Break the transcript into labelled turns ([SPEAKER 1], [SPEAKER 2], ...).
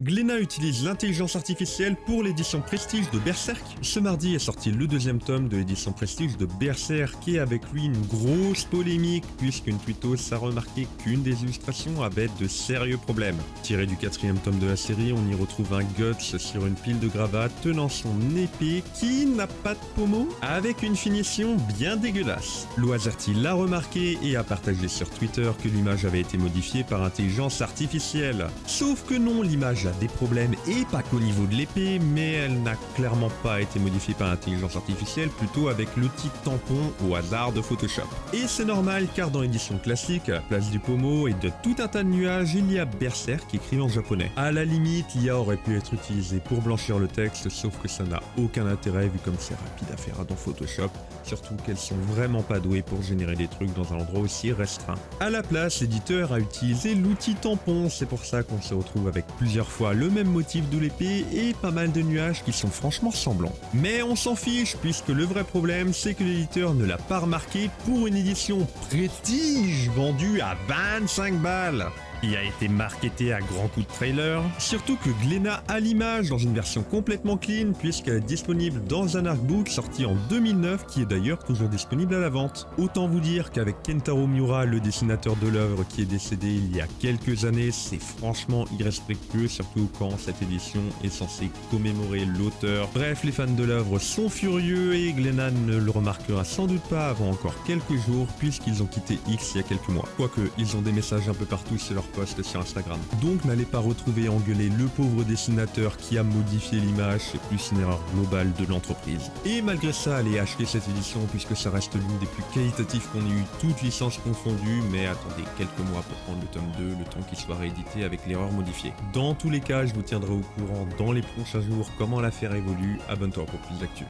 [SPEAKER 1] Glénat utilise l'intelligence artificielle pour l'édition Prestige de Berserk. Ce mardi est sorti le deuxième tome de l'édition Prestige de Berserk et avec lui une grosse polémique puisqu'une tweetos a remarqué qu'une des illustrations avait de sérieux problèmes. Tiré du quatrième tome de la série, on y retrouve un Guts sur une pile de gravats tenant son épée qui n'a pas de pommeau avec une finition bien dégueulasse. Loiserty l'a remarqué et a partagé sur Twitter que l'image avait été modifiée par intelligence artificielle. Sauf que non, l'image a des problèmes et pas qu'au niveau de l'épée, mais elle n'a clairement pas été modifiée par intelligence artificielle, plutôt avec l'outil tampon au hasard de Photoshop. Et c'est normal car dans l'édition classique, à la place du pommeau et de tout un tas de nuages, il y a Berserk écrit en japonais. À la limite, l'IA aurait pu être utilisée pour blanchir le texte, sauf que ça n'a aucun intérêt vu comme c'est rapide à faire dans Photoshop, surtout qu'elles sont vraiment pas douées pour générer des trucs dans un endroit aussi restreint. À la place, l'éditeur a utilisé l'outil tampon, c'est pour ça qu'on se retrouve avec plusieurs fois le même motif de l'épée et pas mal de nuages qui sont franchement ressemblants. Mais on s'en fiche puisque le vrai problème c'est que l'éditeur ne l'a pas remarqué pour une édition Prestige vendue à 25 balles. Il a été marketé à grands coups de trailer, surtout que Glénat a l'image dans une version complètement clean puisqu'elle est disponible dans un artbook sorti en 2009 qui est d'ailleurs toujours disponible à la vente. Autant vous dire qu'avec Kentaro Miura, le dessinateur de l'œuvre qui est décédé il y a quelques années, c'est franchement irrespectueux, surtout quand cette édition est censée commémorer l'auteur. Bref, les fans de l'œuvre sont furieux et Glénat ne le remarquera sans doute pas avant encore quelques jours puisqu'ils ont quitté X il y a quelques mois. Quoique, ils ont des messages un peu partout sur leur post sur Instagram. Donc n'allez pas retrouver engueuler le pauvre dessinateur qui a modifié l'image, c'est plus une erreur globale de l'entreprise. Et malgré ça, allez acheter cette édition puisque ça reste l'une des plus qualitatives qu'on ait eu, toutes licences confondues, mais attendez quelques mois pour prendre le tome 2, le temps qu'il soit réédité avec l'erreur modifiée. Dans tous les cas, je vous tiendrai au courant dans les prochains jours comment l'affaire évolue, abonne-toi pour plus d'actu.